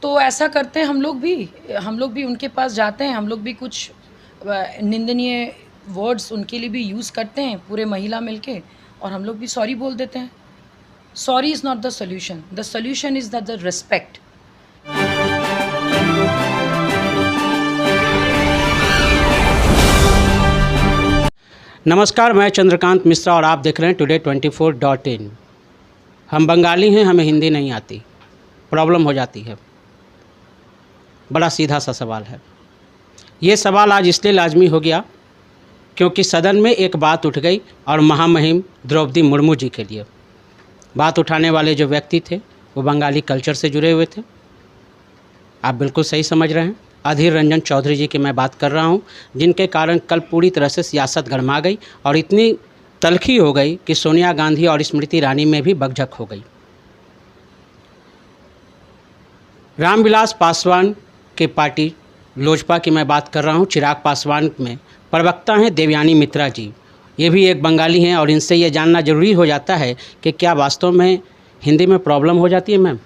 तो ऐसा करते हैं हम लोग भी उनके पास जाते हैं, हम लोग भी कुछ निंदनीय वर्ड्स उनके लिए भी यूज़ करते हैं पूरे महिला मिलके, और हम लोग भी सॉरी बोल देते हैं। Sorry is not the solution is the respect. नमस्कार, मैं चंद्रकांत मिश्रा और आप देख रहे हैं टुडे 24.in। हम बंगाली हैं, हमें हिंदी नहीं आती, प्रॉब्लम हो जाती है। बड़ा सीधा सा सवाल है। ये सवाल आज इसलिए लाजमी हो गया क्योंकि सदन में एक बात उठ गई और महामहिम द्रौपदी मुर्मू जी के लिए। बात उठाने वाले जो व्यक्ति थे वो बंगाली कल्चर से जुड़े हुए थे। आप बिल्कुल सही समझ रहे हैं, अधीर रंजन चौधरी जी की मैं बात कर रहा हूं, जिनके कारण कल पूरी तरह से सियासत गरमा गई और इतनी तलखी हो गई कि सोनिया गांधी और स्मृति ईरानी में भी बकझक हो गई। रामविलास पासवान के पार्टी लोजपा की मैं बात कर रहा हूं, चिराग पासवान में प्रवक्ता हैं देवयानी मित्रा जी। ये भी एक बंगाली हैं और इनसे ये जानना जरूरी हो जाता है कि क्या वास्तव में हिंदी में प्रॉब्लम हो जाती है। मैम,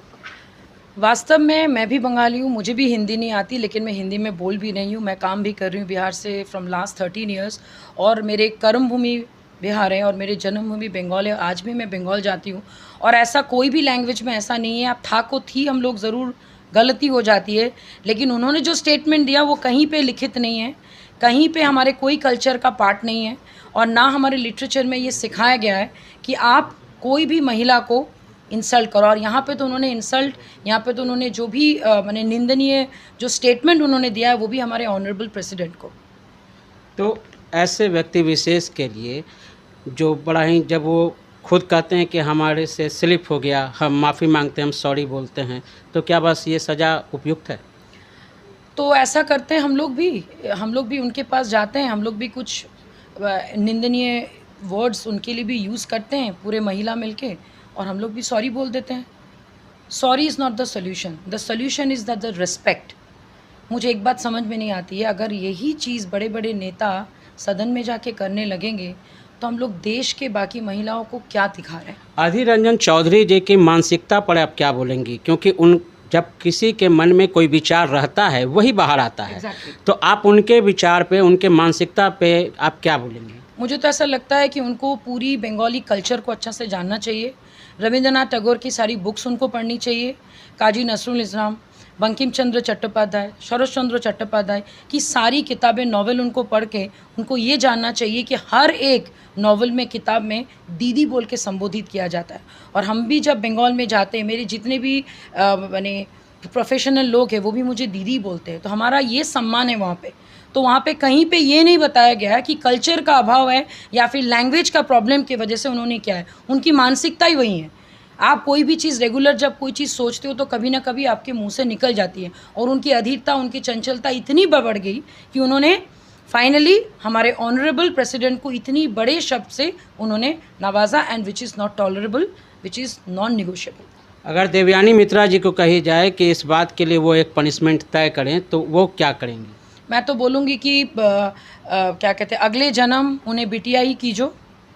वास्तव में मैं भी बंगाली हूँ, मुझे भी हिंदी नहीं आती, लेकिन मैं हिंदी में बोल भी रही हूँ। मैं काम भी कर रही हूँ बिहार से फ्रॉम लास्ट 13 ईयर्स, और मेरे कर्म भूमि बिहार है और मेरी जन्मभूमि बंगाल है। आज भी मैं बंगाल जाती हूँ, और ऐसा कोई भी लैंग्वेज में ऐसा नहीं है। आप था को थी हम लोग ज़रूर गलती हो जाती है, लेकिन उन्होंने जो स्टेटमेंट दिया वो कहीं पे लिखित नहीं है, कहीं पे हमारे कोई कल्चर का पार्ट नहीं है, और ना हमारे लिटरेचर में ये सिखाया गया है कि आप कोई भी महिला को इंसल्ट करो। और यहाँ पे तो उन्होंने इंसल्ट, यहाँ पे तो उन्होंने जो भी माने निंदनीय जो स्टेटमेंट उन्होंने दिया है वो भी हमारे ऑनरेबल प्रेसिडेंट को। तो ऐसे व्यक्ति विशेष के लिए जो बड़ा ही, जब वो खुद कहते हैं कि हमारे से स्लिप हो गया, हम माफ़ी मांगते हैं, हम सॉरी बोलते हैं, तो क्या बस ये सज़ा उपयुक्त है? तो ऐसा करते हैं हम लोग भी उनके पास जाते हैं, हम लोग भी कुछ निंदनीय वर्ड्स उनके लिए भी यूज़ करते हैं पूरे महिला मिलके, और हम लोग भी सॉरी बोल देते हैं। Sorry is not the solution is the respect. मुझे एक बात समझ में नहीं आती है, अगर यही चीज़ बड़े बड़े नेता सदन में जाके करने लगेंगे तो हम लोग देश के बाकी महिलाओं को क्या दिखा रहे हैं। अधीर रंजन चौधरी जी की मानसिकता पर आप क्या बोलेंगी? क्योंकि जब किसी के मन में कोई विचार रहता है वही बाहर आता है। तो आप उनके विचार पे, उनके मानसिकता पे आप क्या बोलेंगे? मुझे तो ऐसा लगता है कि उनको पूरी बंगाली कल्चर को अच्छा से जानना चाहिए। रविंद्रनाथ टैगोर की सारी बुक्स उनको पढ़नी चाहिए। काजी नसरुल इस्लाम, बंकिम चंद्र चट्टोपाध्याय, शरद चंद्र चट्टोपाध्याय की सारी किताबें, नॉवेल उनको पढ़ के उनको ये जानना चाहिए कि हर एक नॉवेल में, किताब में दीदी बोल के संबोधित किया जाता है। और हम भी जब बंगाल में जाते हैं, मेरे जितने भी माने प्रोफेशनल लोग हैं वो भी मुझे दीदी बोलते हैं, तो हमारा ये सम्मान है वहाँ पे। तो वहाँ पे कहीं पे ये नहीं बताया गया है कि कल्चर का अभाव है या फिर लैंग्वेज का प्रॉब्लम की वजह से उन्होंने क्या है, उनकी मानसिकता ही वही है। आप कोई भी चीज़ रेगुलर जब कोई चीज़ सोचते हो तो कभी ना कभी आपके मुंह से निकल जाती है, और उनकी अधीरता, उनकी चंचलता इतनी बढ़ गई कि उन्होंने फाइनली हमारे ऑनरेबल प्रेसिडेंट को इतनी बड़े शब्द से उन्होंने नवाजा, and which is not tolerable, which is non negotiable. अगर देवयानी मित्रा जी को कही जाए कि इस बात के लिए वो एक पनिशमेंट तय करें तो वो क्या करेंगी? मैं तो बोलूँगी कि क्या कहते हैं, अगले जन्म उन्हें बिटिया ही कीजो,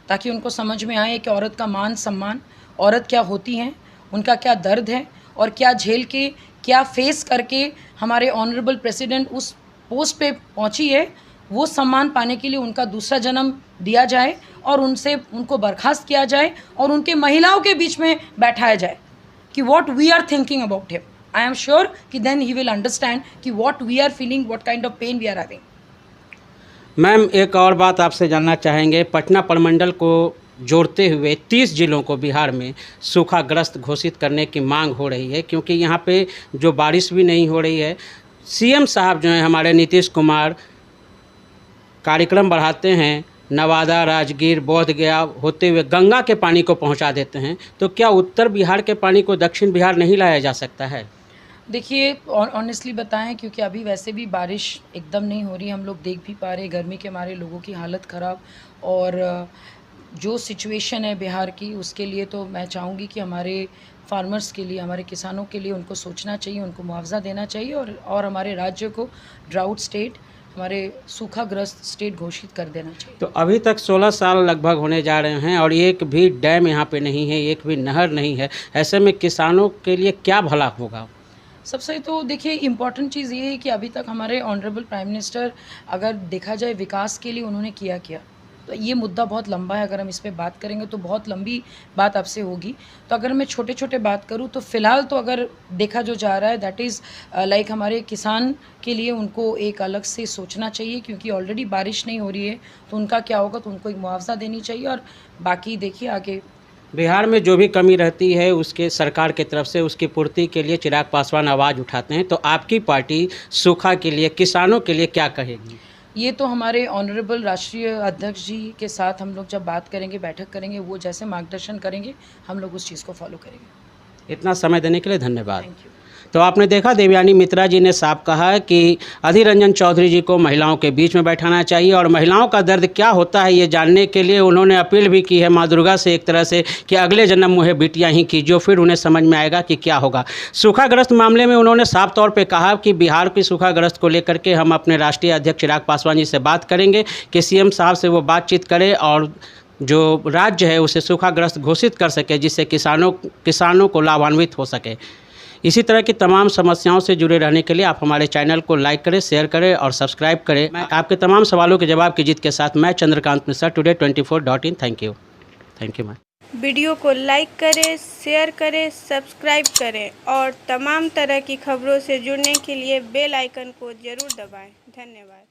ताकि उनको समझ में आए कि औरत का मान सम्मान, औरत क्या होती हैं, उनका क्या दर्द है, और क्या झेल के, क्या फेस करके हमारे ऑनरेबल प्रेसिडेंट उस पोस्ट पे पहुंची है। वो सम्मान पाने के लिए उनका दूसरा जन्म दिया जाए और उनको बर्खास्त किया जाए और उनके महिलाओं के बीच में बैठाया जाए कि what we are thinking about him. I am sure कि then he will understand कि what we are feeling, what kind of pain we are having. Ma'am, एक और बात आपसे जानना चाहेंगे। पटना प्रमंडल को जोड़ते हुए 30 जिलों को बिहार में सूखाग्रस्त घोषित करने की मांग हो रही है, क्योंकि यहाँ पे जो बारिश भी नहीं हो रही है। सीएम साहब जो हैं हमारे नीतीश कुमार कार्यक्रम बढ़ाते हैं, नवादा, राजगीर, बोध गया होते हुए गंगा के पानी को पहुँचा देते हैं, तो क्या उत्तर बिहार के पानी को दक्षिण बिहार नहीं लाया जा सकता है? देखिए, ऑनेस्टली बताएं, क्योंकि अभी वैसे भी बारिश एकदम नहीं हो रही, हम लोग देख भी पा रहे, गर्मी के मारे लोगों की हालत ख़राब, और जो सिचुएशन है बिहार की, उसके लिए तो मैं चाहूँगी कि हमारे फार्मर्स के लिए, हमारे किसानों के लिए उनको सोचना चाहिए, उनको मुआवजा देना चाहिए, और हमारे राज्य को ड्राउट स्टेट, हमारे सूखाग्रस्त स्टेट घोषित कर देना चाहिए। तो अभी तक 16 साल लगभग होने जा रहे हैं और एक भी डैम यहाँ पे नहीं है, एक भी नहर नहीं है। ऐसे में किसानों के लिए क्या भला होगा? सबसे तो देखिए इम्पॉर्टेंट चीज़ ये है कि अभी तक हमारे ऑनरेबल प्राइम मिनिस्टर, अगर देखा जाए विकास के लिए उन्होंने किया क्या, तो ये मुद्दा बहुत लंबा है। अगर हम इस पे बात करेंगे तो बहुत लंबी बात आपसे होगी। तो अगर मैं छोटे छोटे बात करूँ तो फ़िलहाल तो अगर देखा जो जा रहा है दैट इज़ लाइक हमारे किसान के लिए उनको एक अलग से सोचना चाहिए, क्योंकि ऑलरेडी बारिश नहीं हो रही है तो उनका क्या होगा, तो उनको एक मुआवजा देनी चाहिए। और बाकी देखिए आगे बिहार में जो भी कमी रहती है उसके सरकार की तरफ से उसकी पूर्ति के लिए चिराग पासवान आवाज़ उठाते हैं, तो आपकी पार्टी सूखा के लिए, किसानों के लिए क्या कहेगी? ये तो हमारे ऑनरेबल राष्ट्रीय अध्यक्ष जी के साथ हम लोग जब बात करेंगे, बैठक करेंगे, वो जैसे मार्गदर्शन करेंगे हम लोग उस चीज़ को फॉलो करेंगे। इतना समय देने के लिए धन्यवाद। Thank you. तो आपने देखा देवयानी मित्रा जी ने साफ कहा है कि अधीर रंजन चौधरी जी को महिलाओं के बीच में बैठाना चाहिए और महिलाओं का दर्द क्या होता है ये जानने के लिए उन्होंने अपील भी की है माँ दुर्गा से एक तरह से कि अगले जन्म मुझे बिटियां ही कीजिए, फिर उन्हें समझ में आएगा कि क्या होगा। सूखाग्रस्त मामले में उन्होंने साफ तौर पर कहा कि बिहार की सूखाग्रस्त को लेकर के हम अपने राष्ट्रीय अध्यक्ष चिराग पासवान जी से बात करेंगे कि सीएम साहब से वो बातचीत करें और जो राज्य है उसे सूखाग्रस्त घोषित कर सके, जिससे किसानों को लाभान्वित हो सके। इसी तरह की तमाम समस्याओं से जुड़े रहने के लिए आप हमारे चैनल को लाइक करें, शेयर करें और सब्सक्राइब करें। आपके तमाम सवालों के जवाब की जीत के साथ मैं Chandrakant Mishra, today24.in। Thank you ma'am. Video को लाइक करें, शेयर करें, सब्सक्राइब करें और तमाम तरह की खबरों से जुड़ने के लिए बेल आइकन को ज़रूर दबाएं। धन्यवाद।